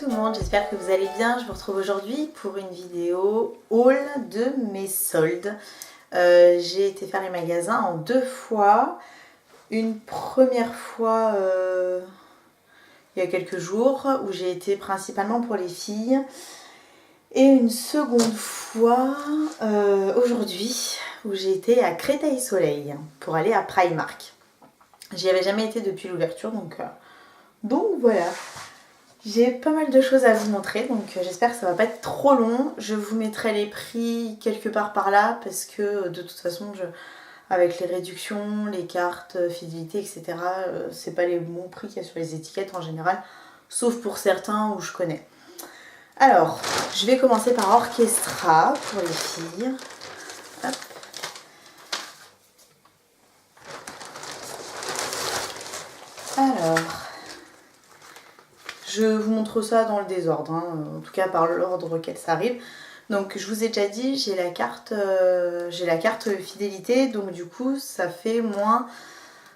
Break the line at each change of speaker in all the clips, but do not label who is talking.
tout le monde, j'espère que vous allez bien. Je vous retrouve aujourd'hui pour une vidéo haul de mes soldes. J'ai été faire les magasins en 2 fois. Une première fois il y a quelques jours où j'ai été principalement pour les filles. Et une seconde fois aujourd'hui où j'ai été à Créteil-Soleil pour aller à Primark. J'y avais jamais été depuis l'ouverture donc voilà. J'ai pas mal de choses à vous montrer, donc j'espère que ça va pas être trop long. Je vous mettrai les prix quelque part par là parce que de toute façon, avec les réductions, les cartes, fidélité, etc., c'est pas les bons prix qu'il y a sur les étiquettes en général, sauf pour certains où je connais. Alors, je vais commencer par Orchestra pour les filles. Hop. Alors... je vous montre ça dans le désordre, hein, en tout cas par l'ordre auquel ça arrive. Donc je vous ai déjà dit, j'ai la carte fidélité, donc du coup ça fait moins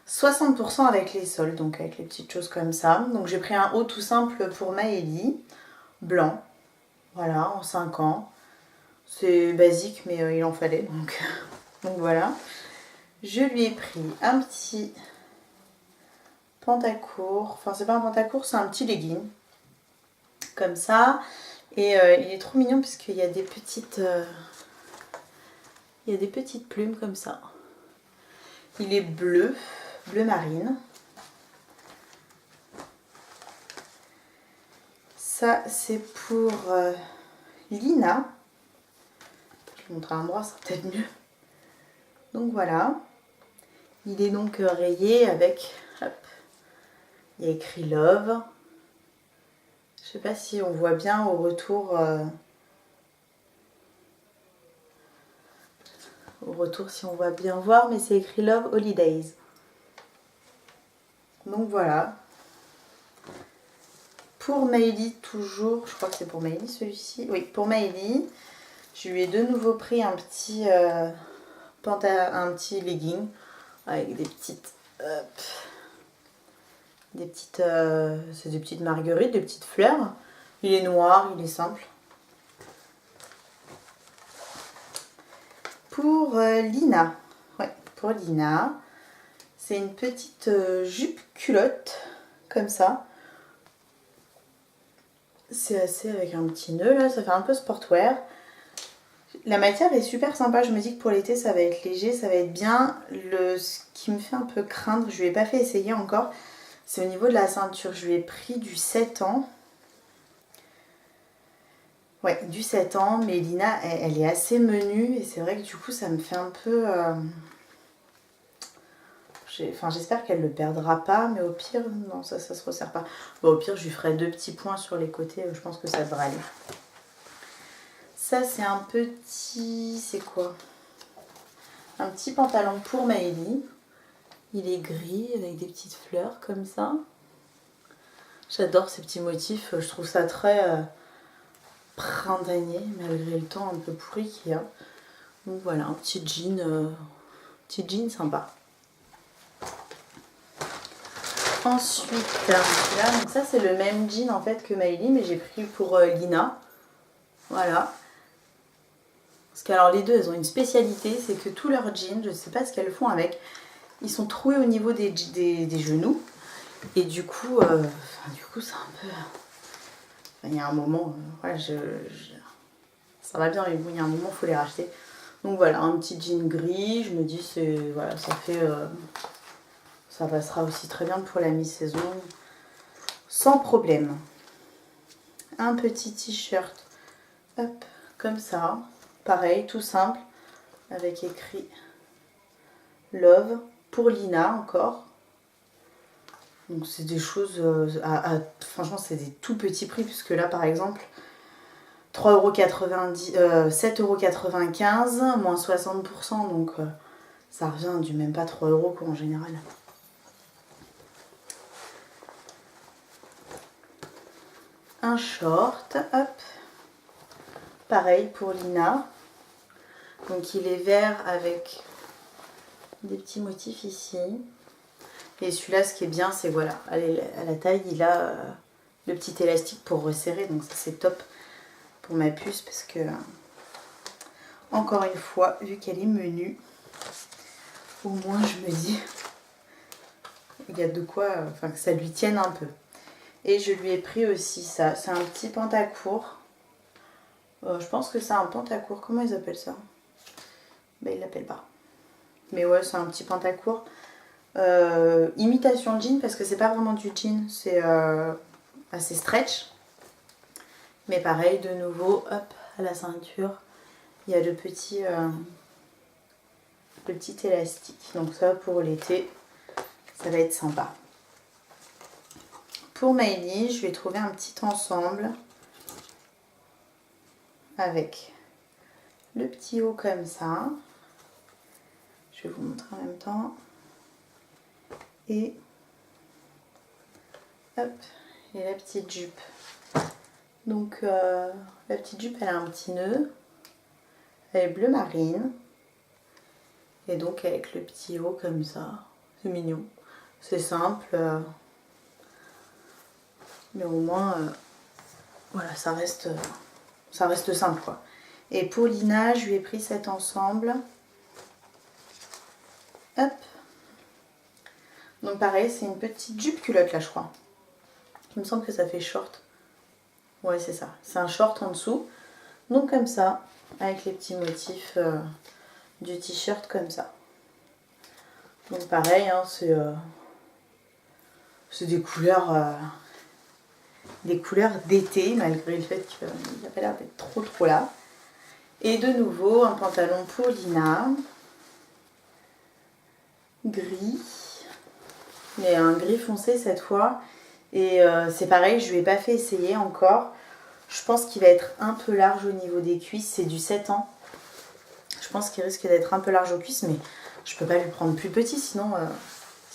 60% avec les soldes, donc avec les petites choses comme ça. Donc j'ai pris un haut tout simple pour Maëlie, blanc, voilà, en 5 ans. C'est basique mais il en fallait, donc voilà. Je lui ai pris un petit pantacourt, enfin c'est pas un pantacourt, c'est un petit legging comme ça, et il est trop mignon parce qu'il y a des petites plumes comme ça. Il est bleu marine. Ça c'est pour Lina. Je vais montrer un bras, ça peut-être mieux. Donc voilà, il est donc rayé avec, hop, il y a écrit Love. Je sais pas si on voit bien au retour, si on voit bien voir, mais c'est écrit Love Holidays. Donc voilà. Pour Maëlie toujours, je crois que c'est pour Maëlie celui-ci. Oui, pour Maëlie, je lui ai de nouveau pris un petit legging avec des petites, c'est des petites marguerites, des petites fleurs. Il est noir, il est simple. Pour Lina, c'est une petite jupe culotte comme ça. C'est assez avec un petit nœud là, ça fait un peu sportwear. La matière est super sympa, je me dis que pour l'été ça va être léger, ça va être bien. Ce qui me fait un peu craindre, je ne lui ai pas fait essayer encore, c'est au niveau de la ceinture. Je lui ai pris du 7 ans. Ouais, du 7 ans, mais Lina, elle est assez menue et c'est vrai que du coup ça me fait un peu... j'espère qu'elle ne le perdra pas, mais au pire, non, ça se resserre pas. Bon, au pire, je lui ferai 2 petits points sur les côtés, je pense que ça devrait aller. Ça, c'est un petit... c'est quoi? Un petit pantalon pour Maëlie. Il est gris avec des petites fleurs comme ça. J'adore ces petits motifs, je trouve ça très printanier, malgré le temps un peu pourri qu'il y a. Donc voilà, un petit jean sympa. Ensuite, là, donc ça c'est le même jean en fait que Maëlie, mais j'ai pris pour Lina. Voilà. Parce que alors les deux, elles ont une spécialité, c'est que tous leurs jeans, je ne sais pas ce qu'elles font avec, ils sont troués au niveau des genoux. Et du coup c'est un peu... il y a un moment, voilà, ça va bien, mais bon, il y a un moment, il faut les racheter. Donc voilà, un petit jean gris, je me dis, voilà, ça fait... ça passera aussi très bien pour la mi-saison, sans problème. Un petit t-shirt, hop, comme ça, pareil, tout simple, avec écrit Love, pour Lina encore. Donc c'est des choses, franchement c'est des tout petits prix, puisque là par exemple, 7,95 €, moins 60%, donc ça revient du même pas 3 € quoi en général. Un short, hop, pareil pour Lina, donc il est vert avec des petits motifs ici. Et celui-là, ce qui est bien, c'est voilà, à la taille, il a le petit élastique pour resserrer, donc ça c'est top pour ma puce parce que, encore une fois, vu qu'elle est menue, au moins je me dis, il y a de quoi, enfin que ça lui tienne un peu. Et je lui ai pris aussi ça, c'est un petit pantacourt. Je pense que c'est un pantacourt, comment ils appellent ça? Ben ils l'appellent pas. Mais ouais, c'est un petit pantacourt. Imitation jean, parce que c'est pas vraiment du jean, c'est assez stretch. Mais pareil, de nouveau, hop, à la ceinture, il y a le petit élastique. Donc ça, pour l'été, ça va être sympa. Pour Maëlie, je vais trouver un petit ensemble avec le petit haut comme ça. Je vais vous montrer en même temps. Et hop, et la petite jupe. Donc la petite jupe, elle a un petit nœud. Elle est bleu marine. Et donc avec le petit haut comme ça. C'est mignon. C'est simple. Mais au moins, voilà, ça reste simple quoi. Et pour Lina, je lui ai pris cet ensemble. Hop. Donc pareil, c'est une petite jupe culotte là, je crois. Il me semble que ça fait short. Ouais, c'est ça. C'est un short en dessous. Donc comme ça, avec les petits motifs du t-shirt comme ça. Donc pareil, hein, c'est des couleurs d'été, malgré le fait qu'il n'a pas l'air d'être trop là. Et de nouveau, un pantalon pour Lina. Gris. Mais un gris foncé cette fois. Et c'est pareil, je ne lui ai pas fait essayer encore. Je pense qu'il va être un peu large au niveau des cuisses. C'est du 7 ans. Je pense qu'il risque d'être un peu large aux cuisses, mais je peux pas lui prendre plus petit, sinon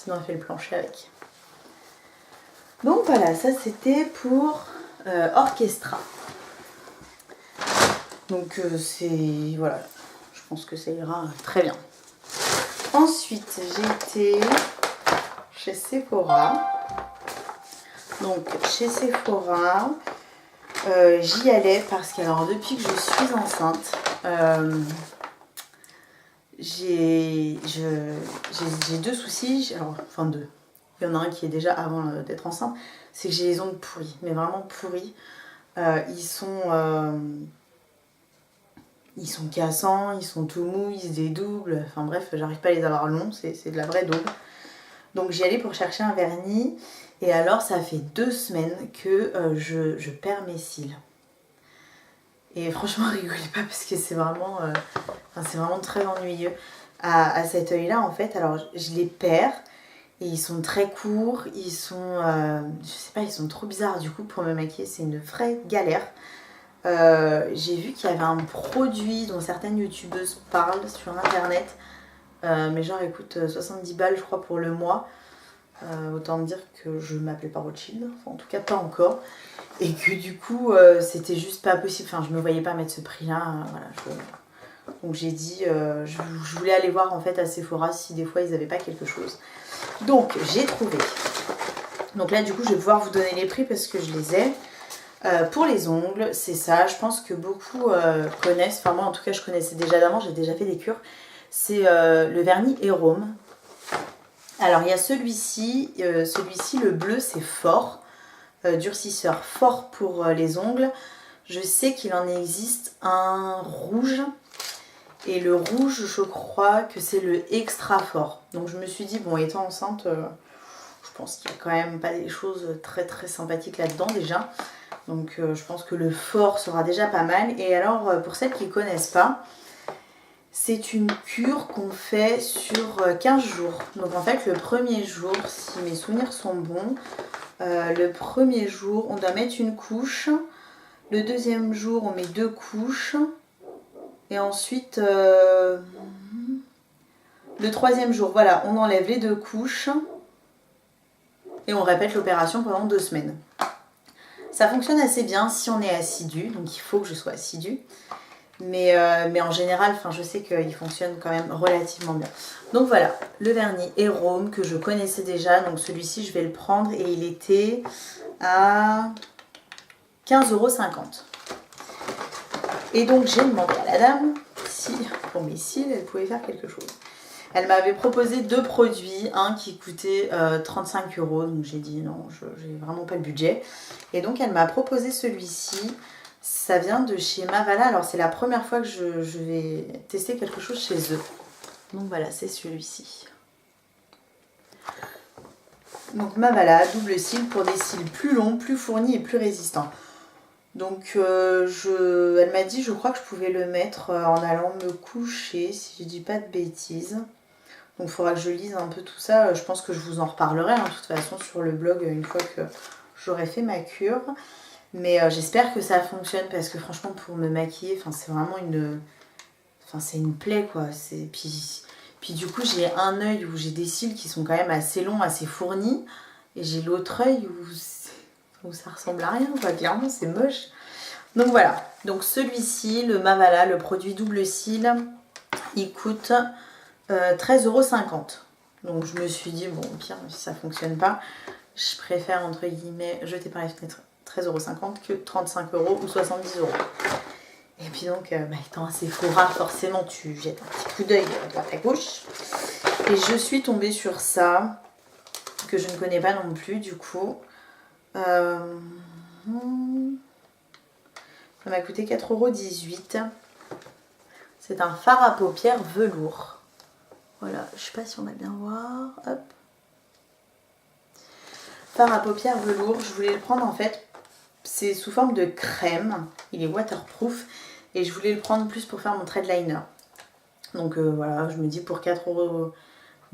elle fait le plancher avec. Donc voilà, ça c'était pour Orchestra. Donc c'est... Voilà, je pense que ça ira très bien. Ensuite, j'ai été chez Sephora. Donc chez Sephora, j'y allais parce que alors depuis que je suis enceinte, j'ai deux soucis, alors, enfin deux. Il y en a un qui est déjà avant d'être enceinte, c'est que j'ai les ongles pourris, mais vraiment pourris. Ils sont cassants, ils sont tout mous, ils se dédoublent. Enfin bref, j'arrive pas à les avoir longs, c'est de la vraie daube. Donc j'y allais pour chercher un vernis. Et alors ça fait 2 semaines que je perds mes cils. Et franchement, rigolez pas parce que c'est vraiment très ennuyeux. À cet œil-là, en fait, alors je les perds. Et ils sont très courts, ils sont, je sais pas, ils sont trop bizarres. Du coup, pour me maquiller, c'est une vraie galère. J'ai vu qu'il y avait un produit dont certaines youtubeuses parlent sur internet. Mais genre, écoute, 70 balles, je crois, pour le mois. Autant dire que je m'appelle pas Rothschild, enfin, en tout cas pas encore. Et que du coup, c'était juste pas possible. Enfin, je me voyais pas mettre ce prix-là. Voilà, donc j'ai dit, je voulais aller voir en fait à Sephora si des fois ils avaient pas quelque chose. Donc j'ai trouvé. Donc là, du coup, je vais pouvoir vous donner les prix parce que je les ai. Pour les ongles, c'est ça. Je pense que beaucoup connaissent. Enfin, moi, en tout cas, je connaissais déjà d'avant. J'ai déjà fait des cures. C'est le vernis Hérôme. Alors, il y a celui-ci. Celui-ci, le bleu, c'est fort. Durcisseur fort pour les ongles. Je sais qu'il en existe un rouge. Et le rouge, je crois que c'est le extra fort. Donc, je me suis dit, bon, étant enceinte... je pense qu'il n'y a quand même pas des choses très très sympathiques là-dedans déjà. Donc je pense que le fort sera déjà pas mal. Et alors pour celles qui ne connaissent pas, c'est une cure qu'on fait sur 15 jours. Donc en fait le premier jour, si mes souvenirs sont bons, le premier jour on doit mettre une couche. Le deuxième jour on met 2 couches. Et ensuite le troisième jour, voilà, on enlève les 2 couches. Et on répète l'opération pendant 2 semaines. Ça fonctionne assez bien si on est assidu, donc il faut que je sois assidue. Mais en général, je sais qu'il fonctionne quand même relativement bien. Donc voilà, le vernis Hérôme que je connaissais déjà. Donc celui-ci, je vais le prendre et il était à 15,50 €. Et donc j'ai demandé à la dame si pour mes cils elle pouvait faire quelque chose. Elle m'avait proposé 2 produits, un qui coûtait 35 €, donc j'ai dit non, j'ai vraiment pas le budget. Et donc elle m'a proposé celui-ci, ça vient de chez Mavala, alors c'est la première fois que je vais tester quelque chose chez eux. Donc voilà, c'est celui-ci. Donc Mavala, double cils pour des cils plus longs, plus fournis et plus résistants. Donc elle m'a dit, je crois que je pouvais le mettre en allant me coucher, si je dis pas de bêtises. Donc il faudra que je lise un peu tout ça. Je pense que je vous en reparlerai hein, de toute façon sur le blog une fois que j'aurai fait ma cure. Mais j'espère que ça fonctionne parce que franchement pour me maquiller, c'est vraiment une... c'est une plaie quoi. Puis du coup j'ai un œil où j'ai des cils qui sont quand même assez longs, assez fournis. Et j'ai l'autre œil où ça ressemble à rien quoi. Clairement c'est moche. Donc voilà. Donc celui-ci, le Mavala, le produit double cils, il coûte 13,50 €. Donc je me suis dit, bon, au pire, si ça ne fonctionne pas, je préfère, entre guillemets, jeter par les fenêtres 13,50 € que 35 € ou 70 €. Et puis donc, étant assez Sephora, forcément, tu jettes un petit coup d'œil à droite à gauche. Et je suis tombée sur ça, que je ne connais pas non plus, du coup. Ça m'a coûté 4,18 €. C'est un fard à paupières velours. Voilà, je sais pas si on va bien voir. Hop. Fard à paupières velours. Je voulais le prendre en fait. C'est sous forme de crème. Il est waterproof. Et je voulais le prendre plus pour faire mon thread liner. Donc voilà, je me dis pour 4,18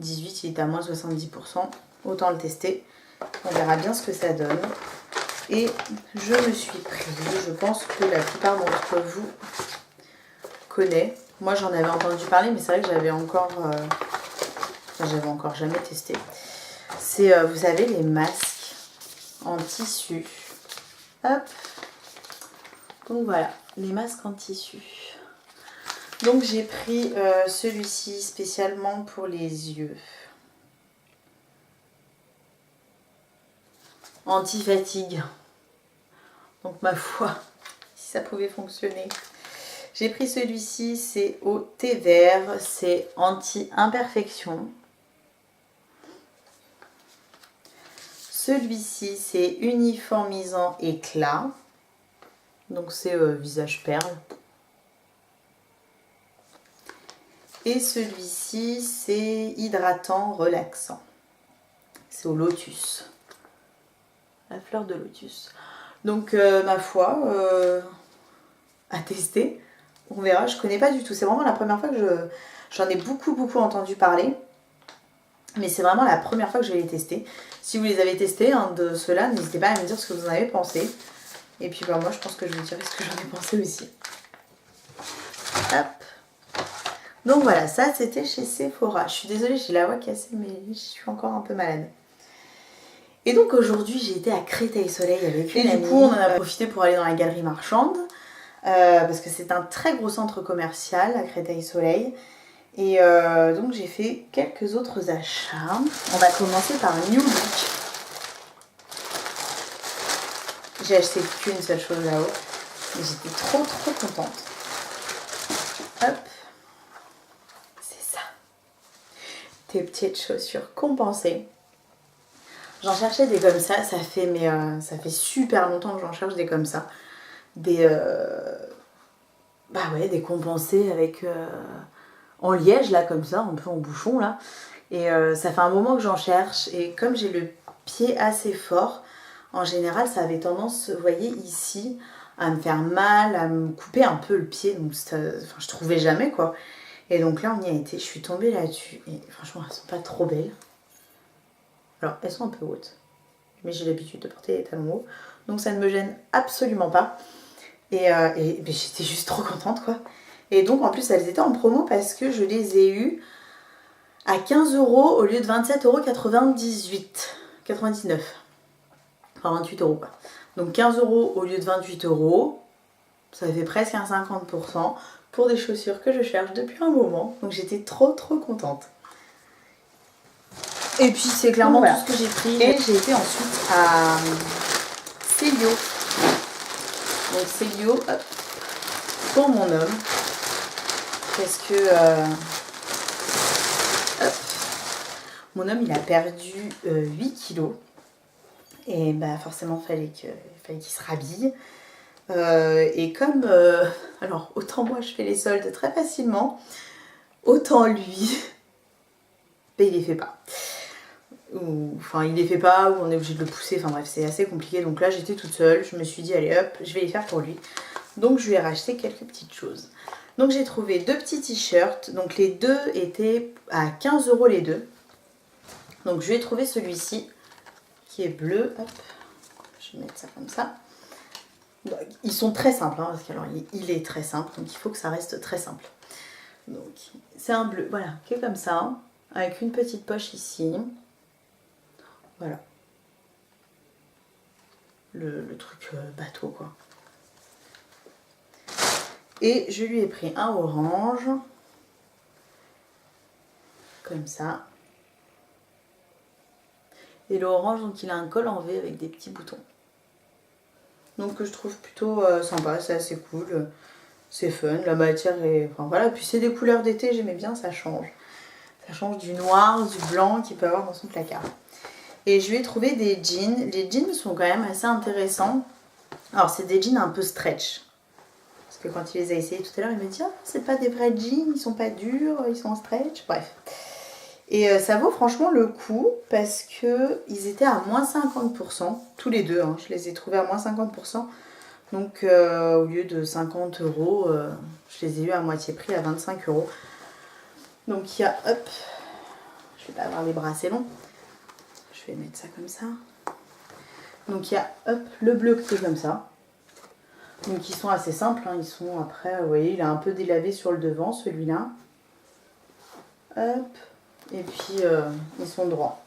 €, il est à moins 70%. Autant le tester. On verra bien ce que ça donne. Et je me suis pris. Je pense que la plupart d'entre vous connaissent. Moi j'en avais entendu parler, mais c'est vrai que j'avais encore jamais testé. C'est, vous savez, les masques en tissu. Hop. Donc voilà, les masques en tissu. Donc j'ai pris celui-ci spécialement pour les yeux. Anti-fatigue. Donc ma foi, si ça pouvait fonctionner. J'ai pris celui-ci, c'est au thé vert, c'est anti-imperfection. Celui-ci, c'est uniformisant éclat. Donc c'est visage perle. Et celui-ci, c'est hydratant relaxant. C'est au lotus. La fleur de lotus. Donc ma foi, à tester. On verra, je connais pas du tout. C'est vraiment la première fois que j'en ai beaucoup entendu parler. Mais c'est vraiment la première fois que je vais les tester. Si vous les avez testés, un de ceux-là, n'hésitez pas à me dire ce que vous en avez pensé. Et puis moi, je pense que je vous dirai ce que j'en ai pensé aussi. Hop. Donc voilà, ça c'était chez Sephora. Je suis désolée, j'ai la voix cassée, mais je suis encore un peu malade. Et donc aujourd'hui, j'ai été à Créteil-Soleil avec une amie. Et du coup, on en a profité pour aller dans la galerie marchande. Parce que c'est un très gros centre commercial à Créteil-Soleil. Et donc j'ai fait quelques autres achats. On va commencer par New Look. J'ai acheté qu'une seule chose là-haut. Mais j'étais trop contente. Hop. C'est ça. Des petites chaussures compensées. J'en cherchais des comme ça. Ça fait super longtemps que j'en cherche des comme ça. Des compensés avec en liège là comme ça, un peu en bouchon là. Et ça fait un moment que j'en cherche. Et comme j'ai le pied assez fort, en général ça avait tendance, vous voyez ici, à me faire mal, à me couper un peu le pied. Donc je trouvais jamais quoi. Et donc là on y a été, je suis tombée là-dessus. Et franchement elles sont pas trop belles. Alors elles sont un peu hautes. Mais j'ai l'habitude de porter des talons hauts. Donc ça ne me gêne absolument pas. Et j'étais juste trop contente quoi. Et donc en plus elles étaient en promo parce que je les ai eues à 15 € au lieu de 27,99 €. Enfin 28 € quoi. Donc 15 € au lieu de 28 €. Ça fait presque un 50% pour des chaussures que je cherche depuis un moment. Donc j'étais trop contente. Et puis c'est clairement tout ce que j'ai pris. Et j'ai été ensuite à Célio. Donc c'est bio, hop, pour mon homme. Parce que hop, mon homme il a perdu 8 kilos. Et bah forcément fallait qu'il se rhabille. Et comme alors autant moi je fais les soldes très facilement, autant lui ben, il les fait pas. Enfin il les fait pas, ou on est obligé de le pousser, enfin bref c'est assez compliqué. Donc là j'étais toute seule, je me suis dit allez hop je vais les faire pour lui. Donc je lui ai racheté quelques petites choses. Donc j'ai trouvé 2 petits t-shirts, donc les deux étaient à 15 € les deux. Donc je lui ai trouvé celui-ci qui est bleu, hop, je vais mettre ça comme ça. Ils sont très simples, hein, parce que alors, il est très simple, donc il faut que ça reste très simple. Donc c'est un bleu, voilà, qui est comme ça, avec une petite poche ici. Voilà. Le truc bateau, quoi. Et je lui ai pris un orange, comme ça. Et l'orange, donc il a un col en V avec des petits boutons. Donc que je trouve plutôt sympa, c'est assez cool, c'est fun, la matière est... Enfin voilà, puis c'est des couleurs d'été, j'aimais bien, ça change. Ça change du noir, du blanc qu'il peut avoir dans son placard. Et je lui ai trouvé des jeans. Les jeans sont quand même assez intéressants. Alors c'est des jeans un peu stretch. Parce que quand il les a essayés tout à l'heure, il m'a dit ah, c'est pas des vrais jeans, ils sont pas durs, ils sont en stretch, bref. Et ça vaut franchement le coup parce que ils étaient à moins 50%, tous les deux, hein, je les ai trouvés à moins 50%. Donc au lieu de 50 €, je les ai eu à moitié prix à 25 €. Donc il y a, hop, je vais pas avoir les bras assez longs, je vais mettre ça comme ça. Donc il y a, hop, le bleu qui est comme ça. Donc ils sont assez simples, hein, ils sont après, vous voyez, il a un peu délavé sur le devant celui-là. Hop. Et puis ils sont droits.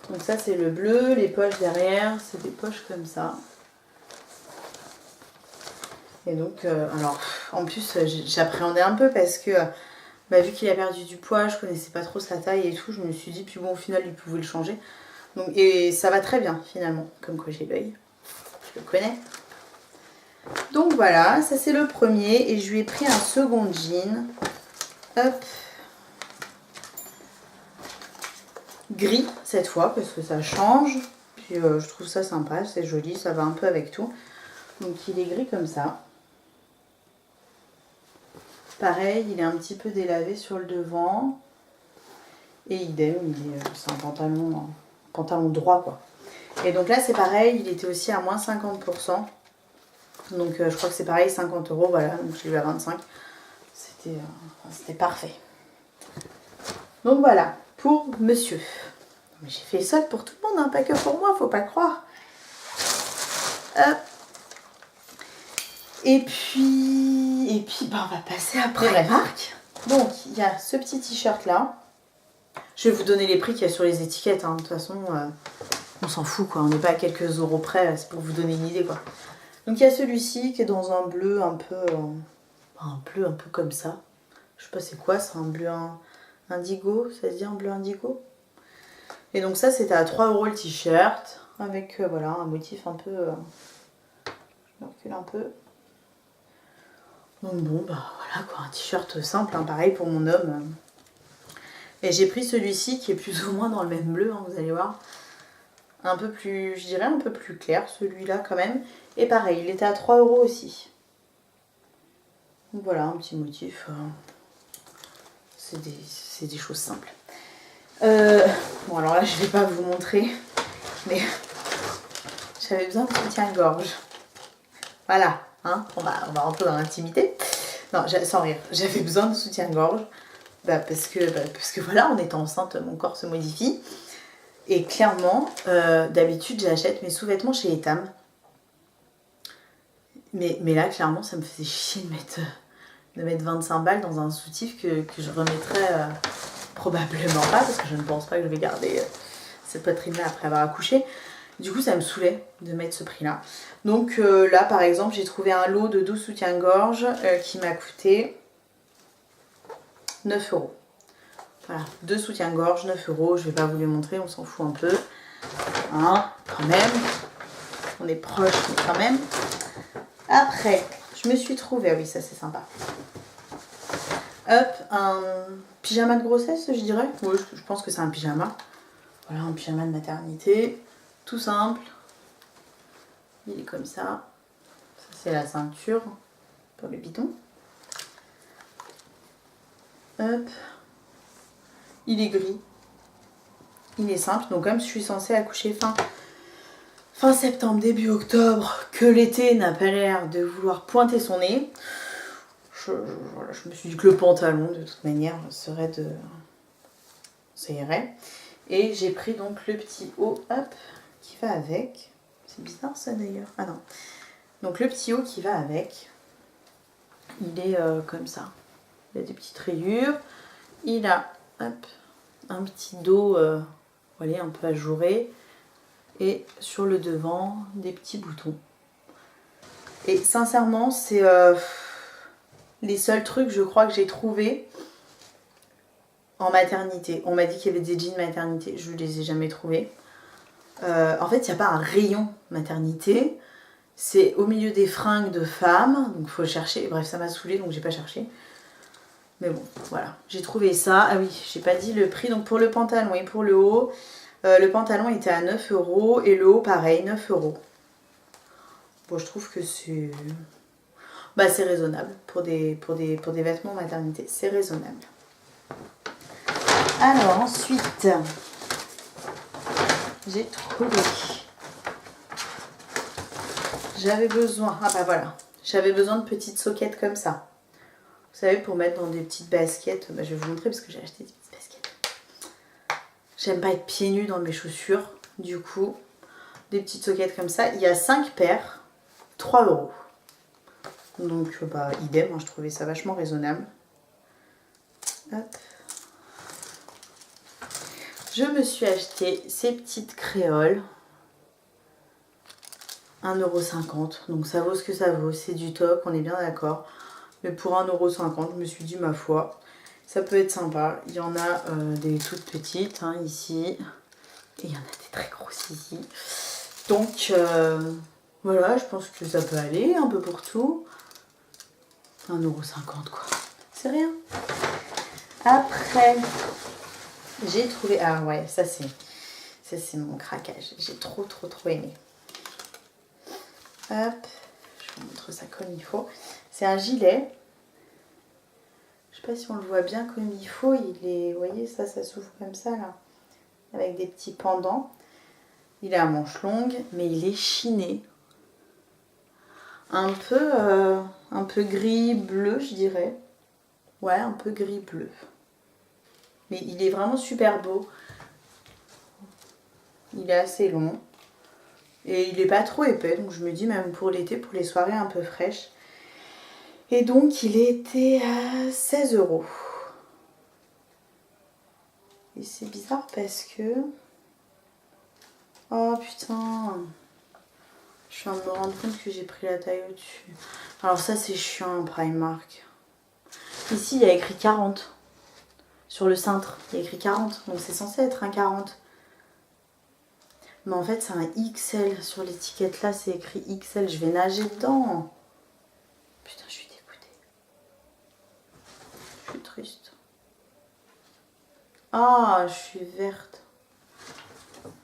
Donc ça c'est le bleu, les poches derrière, c'est des poches comme ça. Et donc, alors en plus j'appréhendais un peu parce que bah, vu qu'il a perdu du poids, je connaissais pas trop sa taille et tout, je me suis dit, puis bon au final il pouvait le changer. Donc, et ça va très bien finalement, comme quoi j'ai l'œil, je le connais. Donc voilà, ça c'est le premier et je lui ai pris un second jean. Hop. Gris cette fois parce que ça change. Puis je trouve ça sympa, c'est joli, ça va un peu avec tout. Donc il est gris comme ça. Pareil, il est un petit peu délavé sur le devant. Et idem, c'est un pantalon droit quoi. Et donc là c'est pareil, il était aussi à moins 50%. Donc je crois que c'est pareil, 50 €, voilà, donc je l'ai eu à 25. C'était parfait. Donc voilà, pour monsieur. Mais j'ai fait ça pour tout le monde, hein, pas que pour moi, faut pas croire. Hop. Et puis bah, on va passer après la marque. Donc il y a ce petit t-shirt là. Je vais vous donner les prix qu'il y a sur les étiquettes, hein. De toute façon, on s'en fout quoi, on n'est pas à quelques euros près, c'est pour vous donner une idée quoi. Donc il y a celui-ci qui est dans un bleu un peu comme ça. Je sais pas c'est quoi, c'est un bleu indigo, ça se dit un bleu indigo. Et donc ça c'était à 3 € le t-shirt, avec voilà un motif un peu... je me recule un peu. Donc bon bah voilà quoi, un t-shirt simple, hein, pareil pour mon homme. Et j'ai pris celui-ci qui est plus ou moins dans le même bleu, hein, vous allez voir. Un peu plus, je dirais un peu plus clair celui-là quand même. Et pareil, il était à 3 € aussi. Donc voilà, un petit motif. C'est des choses simples. Bon alors là je vais pas vous montrer, mais j'avais besoin de soutien-gorge. Voilà, hein, on va rentrer dans l'intimité. Non, sans rire, j'avais besoin de soutien-gorge. Parce que voilà, en étant enceinte, mon corps se modifie. Et clairement, d'habitude j'achète mes sous-vêtements chez Etam. Mais là, clairement, ça me faisait chier de mettre 25 balles dans un soutif que je remettrais probablement pas, parce que je ne pense pas que je vais garder cette poitrine-là après avoir accouché. Du coup, ça me saoulait de mettre ce prix-là. Donc là, par exemple, j'ai trouvé un lot de 12 soutiens-gorge qui m'a coûté 9 €. Voilà, 2 soutiens-gorge, 9 €. Je vais pas vous les montrer, on s'en fout un peu. Hein, quand même. on est proche, mais quand même. Après, je me suis trouvée, ah oui, ça c'est sympa. Hop, un pyjama de grossesse, je dirais. Oui, je pense que c'est un pyjama. Voilà, un pyjama de maternité. Tout simple. Il est comme ça. Ça, c'est la ceinture pour le bidon. Hop. Il est gris. Il est simple. Donc, comme je suis censée accoucher fin septembre, début octobre, que l'été n'a pas l'air de vouloir pointer son nez, voilà, je me suis dit que le pantalon, de toute manière, serait de... ça irait. Et j'ai pris donc le petit haut, hop, qui va avec. C'est bizarre ça d'ailleurs. Ah non. Donc le petit haut qui va avec. Il est comme ça. Il a des petites rayures. Il a, hop, un petit dos, voilà, un peu ajouré. Et sur le devant, des petits boutons. Et sincèrement, c'est les seuls trucs, je crois, que j'ai trouvé en maternité. On m'a dit qu'il y avait des jeans maternité, je ne les ai jamais trouvés. En fait, il n'y a pas un rayon maternité. C'est au milieu des fringues de femmes, donc il faut chercher. Bref, ça m'a saoulée, donc j'ai pas cherché. Mais bon, voilà. J'ai trouvé ça. Ah oui, j'ai pas dit le prix. Donc pour le pantalon et pour le haut, le pantalon était à 9 € et le haut, pareil, 9 €. Bon, je trouve que c'est... bah, c'est raisonnable pour des vêtements maternité. C'est raisonnable. Alors ensuite, j'ai trouvé. J'avais besoin, ah bah voilà, j'avais besoin de petites soquettes comme ça. Vous savez, pour mettre dans des petites baskets. Bah, je vais vous montrer parce que j'ai acheté des petites baskets. J'aime pas être pieds nus dans mes chaussures. Du coup, des petites soquettes comme ça. Il y a 5 paires, 3 €. Donc, bah, idem, hein, je trouvais ça vachement raisonnable. Hop. Je me suis acheté ces petites créoles. 1,50 €. Donc ça vaut ce que ça vaut. C'est du top, on est bien d'accord. Mais pour 1,50 €, je me suis dit, ma foi, ça peut être sympa. Il y en a des toutes petites, hein, ici. Et il y en a des très grosses ici. Donc, voilà, je pense que ça peut aller un peu pour tout. 1,50 € quoi. C'est rien. Après, j'ai trouvé... ah ouais, ça c'est mon craquage. J'ai trop aimé. Hop, je vous montre ça comme il faut. C'est un gilet. Je sais pas si on le voit bien comme il faut. Il est, vous voyez, ça s'ouvre comme ça là, avec des petits pendants. Il est à manches longues, mais il est chiné. Un peu gris-bleu, je dirais. Ouais, un peu gris-bleu. Mais il est vraiment super beau. Il est assez long. Et il n'est pas trop épais, donc je me dis même pour l'été, pour les soirées un peu fraîches. Et donc il était à 16 €. Et c'est bizarre parce que... oh putain, je viens de me rendre compte que j'ai pris la taille au-dessus. Alors ça c'est chiant, Primark. Ici il y a écrit 40. Sur le cintre, il y a écrit 40. Donc c'est censé être un 40. Mais en fait c'est un XL. Sur l'étiquette là c'est écrit XL. Je vais nager dedans. Putain, je suis dégoûtée. Je suis triste. Ah, je suis verte.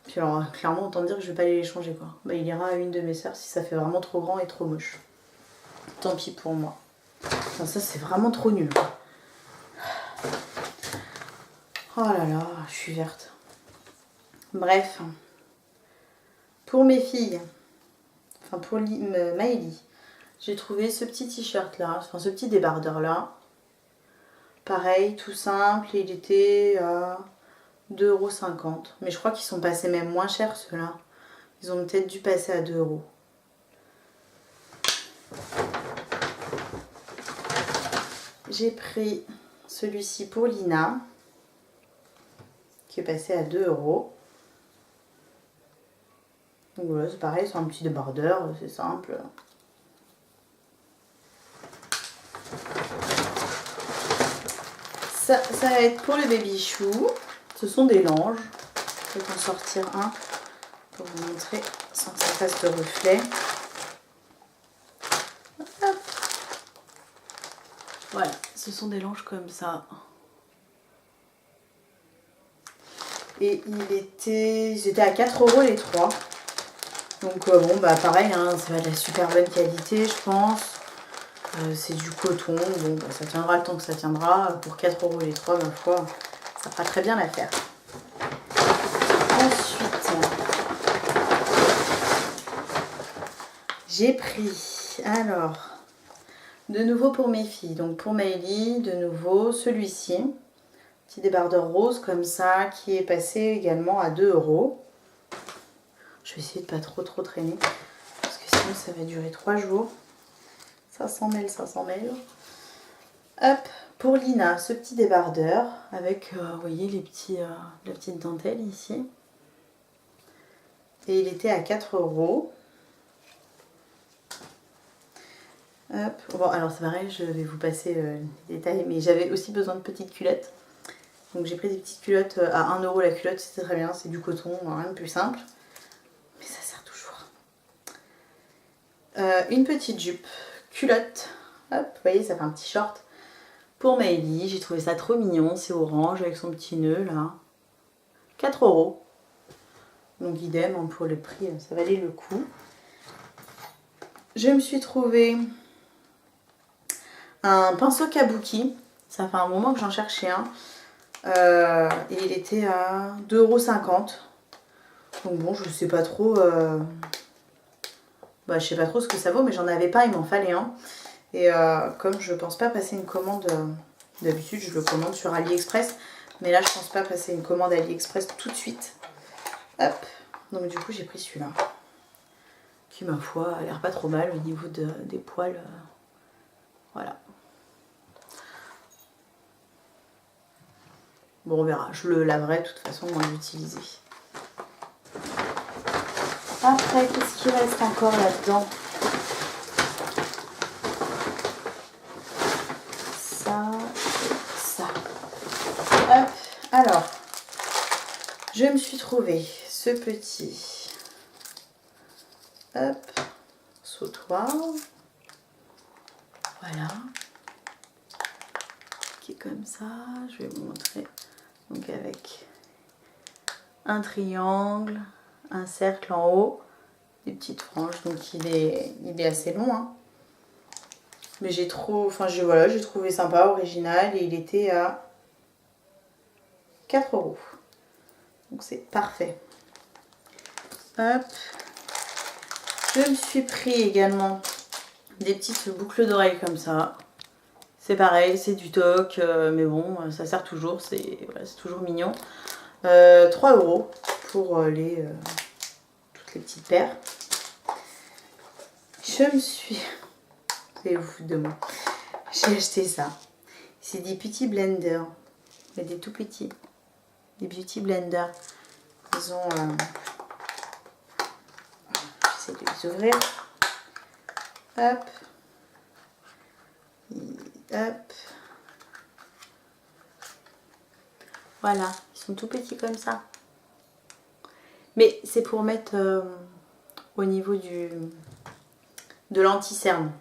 Puis alors, clairement, autant dire que je vais pas aller les changer, quoi. Bah, il ira à une de mes sœurs si ça fait vraiment trop grand et trop moche. Tant pis pour moi. Enfin, ça, c'est vraiment trop nul, quoi. Oh là là, je suis verte. Bref. Pour mes filles, enfin pour Maëlie, j'ai trouvé ce petit t-shirt là, enfin ce petit débardeur là. Pareil, tout simple, il était à 2,50 €. Mais je crois qu'ils sont passés même moins chers ceux-là. Ils ont peut-être dû passer à 2 €. J'ai pris celui-ci pour Lina, qui est passé à 2 €. Donc voilà, c'est pareil, c'est un petit débardeur, c'est simple. Ça va être pour le baby chou. Ce sont des langes. Je vais en sortir un pour vous montrer sans que ça fasse de reflet. Hop. Voilà, ce sont des langes comme ça. Et ils étaient à 4 € les 3. Donc bon, bah pareil, hein, ça va de la super bonne qualité, je pense. C'est du coton, bon, bah, ça tiendra le temps que ça tiendra. Pour 4 € les 3, ma foi, ça fera très bien l'affaire. Ensuite, j'ai pris, alors, de nouveau pour mes filles. Donc pour Maëlie, de nouveau, celui-ci. Petit débardeur rose comme ça, qui est passé également à 2 €. Je vais essayer de pas trop traîner, parce que sinon ça va durer 3 jours. 500 ml, 500 ml. Hop, pour Lina, ce petit débardeur avec, vous voyez, la petite dentelle ici. Et il était à 4 €. Hop, bon, alors c'est pareil, je vais vous passer les détails, mais j'avais aussi besoin de petites culottes. Donc j'ai pris des petites culottes à 1 € la culotte, c'était très bien, c'est du coton, rien de plus simple. Mais ça sert toujours. Une petite jupe culotte, hop, vous voyez, ça fait un petit short. Pour Maëlie, j'ai trouvé ça trop mignon, c'est orange avec son petit nœud là. 4 €. Donc idem, hein, pour le prix, ça valait le coup. Je me suis trouvé un pinceau kabuki. Ça fait un moment que j'en cherchais un. Et il était à 2,50 €. Donc bon, je sais pas trop. Je sais pas trop ce que ça vaut, mais j'en avais pas, il m'en fallait un. Et comme je pense pas passer une commande, d'habitude je le commande sur AliExpress, mais là je pense pas passer une commande AliExpress tout de suite. Hop, donc du coup j'ai pris celui-là, qui ma foi a l'air pas trop mal au niveau des poils. Voilà. Bon, on verra, je le laverai de toute façon avant de l'utiliser. Après, qu'est-ce qu'il reste encore là-dedans? Ça et ça. Hop, alors, je me suis trouvé ce petit, hop, sautoir, voilà, qui est comme ça, je vais vous montrer, donc avec un triangle, un cercle en haut, des petites franges, donc il est assez long, hein. Mais j'ai trouvé sympa, original, et il était à 4 €. Donc c'est parfait. Hop. Je me suis pris également des petites boucles d'oreilles comme ça. C'est pareil, c'est du toc, mais bon, ça sert toujours, c'est toujours mignon. 3 € pour toutes les petites paires. Je me suis... Vous allez vous foutre de moi. J'ai acheté ça. C'est des petits blenders. Mais des tout petits. Des beauty blenders. Ils ont... J'essaie de les ouvrir. Hop. Et hop. Voilà. Ils sont tout petits comme ça. Mais c'est pour mettre au niveau de l'anti-cerne.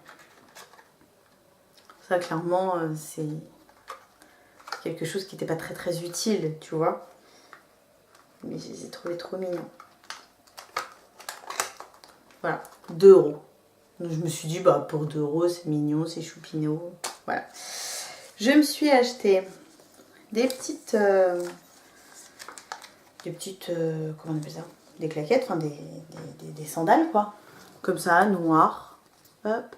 Ça, clairement, c'est quelque chose qui n'était pas très utile, tu vois. Mais je les ai trouvés trop mignons. Voilà, 2 €. Donc je me suis dit, bah pour 2 € c'est mignon, c'est choupineau. Voilà. Je me suis acheté des petites... comment on appelle ça? Des claquettes, enfin des sandales, quoi. Comme ça, noires. Hop.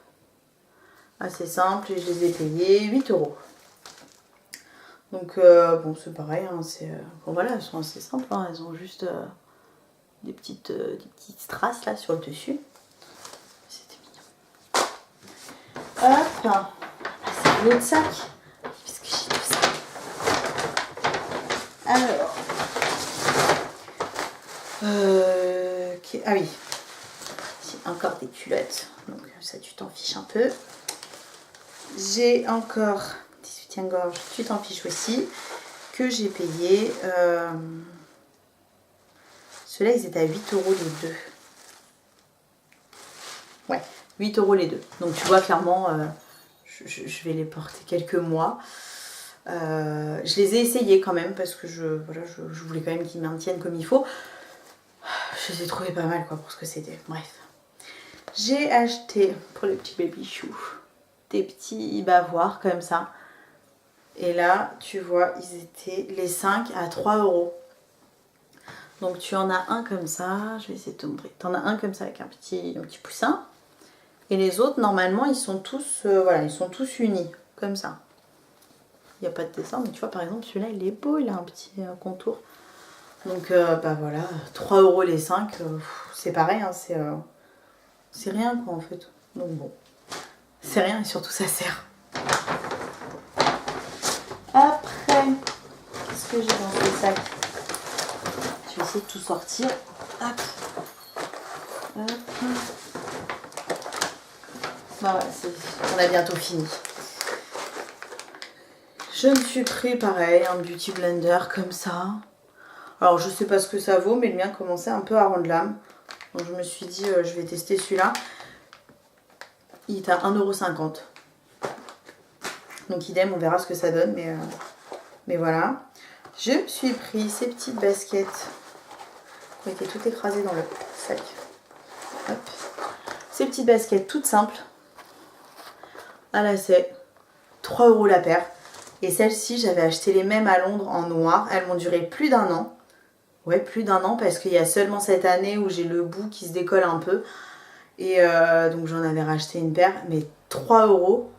Assez simple, et je les ai payées 8 €. Donc bon, c'est pareil, hein, bon, voilà, elles sont assez simples, hein, elles ont juste des petites strass là sur le dessus. C'était mignon. Hop, là c'est l'autre sac, puisque j'ai tout ça. Alors, ah oui, j'ai encore des culottes, donc ça tu t'en fiches un peu. J'ai encore des soutiens-gorge, tu t'en fiches aussi, que j'ai payé. Ceux-là, ils étaient à 8 € les deux. Ouais, 8 € les deux. Donc tu vois clairement, je vais les porter quelques mois. Je les ai essayés quand même parce que je voulais quand même qu'ils maintiennent comme il faut. Je les ai trouvés pas mal quoi pour ce que c'était. Bref. J'ai acheté pour les petits baby choux des petits bavoirs comme ça. Et là, tu vois, ils étaient les 5 à 3 €. Donc tu en as un comme ça, je vais essayer de te montrer. Tu en as un comme ça avec un petit poussin. Et les autres, normalement, ils sont tous, voilà, ils sont tous unis, comme ça. Il n'y a pas de dessin, mais tu vois, par exemple, celui-là, il est beau, il a un petit contour. Donc, bah voilà, 3 € les 5, c'est pareil, hein, c'est rien, quoi, en fait. Donc bon, c'est rien et surtout, ça sert. Après, qu'est-ce que j'ai dans ce sac? Je vais essayer de tout sortir. Hop. Hop. Bah ouais, on a bientôt fini. Je me suis pris pareil, un beauty blender comme ça. Alors je sais pas ce que ça vaut, mais le mien commençait un peu à rendre l'âme. Donc je me suis dit, je vais tester celui-là. Il est à 1,50 €. Donc idem, on verra ce que ça donne, mais voilà. Je me suis pris ces petites baskets qui ont été toutes écrasées dans le sac. Hop. Ces petites baskets toutes simples. À lacets, 3 € la paire. Et celles-ci, j'avais acheté les mêmes à Londres en noir. Elles m'ont duré plus d'1 an. Ouais, plus d'1 an parce qu'il y a seulement cette année où j'ai le bout qui se décolle un peu. Et donc j'en avais racheté une paire. Mais 3 €,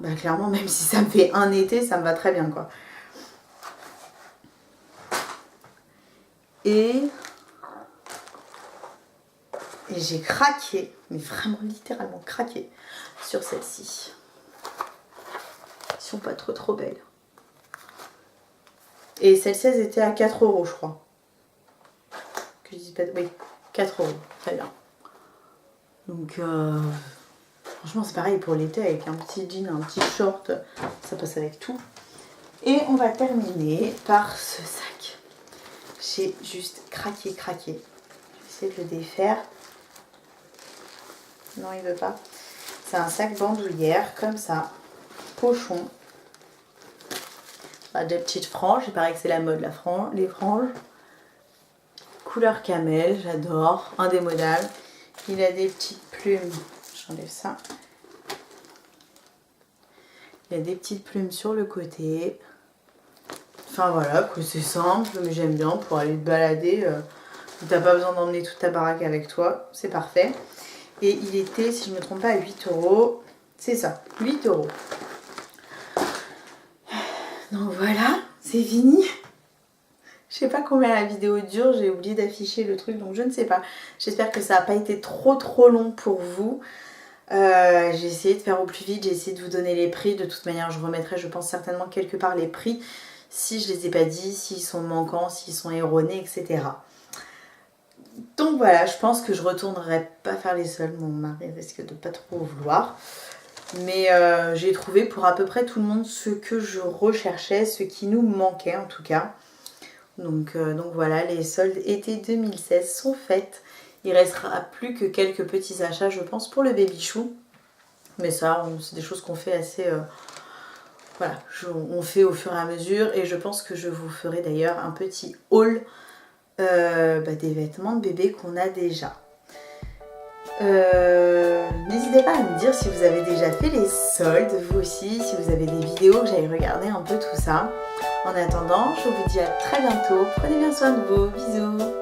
bah clairement, même si ça me fait un été, ça me va très bien quoi. Et j'ai craqué, mais vraiment littéralement craqué sur celle-ci. Ils sont pas trop belles. Et celles-ci, elles étaient à 4 € je crois. Que je dis pas... Oui, 4 €, très bien. Donc, franchement, c'est pareil pour l'été avec un petit jean, un petit short, ça passe avec tout. Et on va terminer par ce sac. J'ai juste craqué. Je vais essayer de le défaire. Non, il veut pas. C'est un sac bandoulière, comme ça, pochon. Des petites franges, il paraît que c'est la mode, les franges. Couleur camel, j'adore, indémodable. Il a des petites plumes, j'enlève ça. Il y a des petites plumes sur le côté. Enfin voilà, que c'est simple, mais j'aime bien pour aller te balader. T'as pas besoin d'emmener toute ta baraque avec toi, c'est parfait. Et il était, si je ne me trompe pas, à 8 €. C'est ça, 8 €. Donc voilà, c'est fini. Je sais pas combien la vidéo dure, j'ai oublié d'afficher le truc, donc je ne sais pas. J'espère que ça n'a pas été trop long pour vous. J'ai essayé de faire au plus vite, j'ai essayé de vous donner les prix. De toute manière, je remettrai, je pense, certainement quelque part les prix. Si je les ai pas dit, s'ils sont manquants, s'ils sont erronés, etc. Donc voilà, je pense que je retournerai pas faire les soldes. Mon mari risque de pas trop vouloir. Mais j'ai trouvé pour à peu près tout le monde ce que je recherchais, ce qui nous manquait en tout cas. Donc voilà, les soldes été 2016 sont faites. Il restera plus que quelques petits achats, je pense, pour le baby chou. Mais ça, c'est des choses qu'on fait assez... voilà, on fait au fur et à mesure. Et je pense que je vous ferai d'ailleurs un petit haul des vêtements de bébé qu'on a déjà. N'hésitez pas à me dire si vous avez déjà fait les soldes, vous aussi, si vous avez des vidéos que j'aille regarder un peu tout ça. En attendant, je vous dis à très bientôt. Prenez bien soin de vous. Bisous.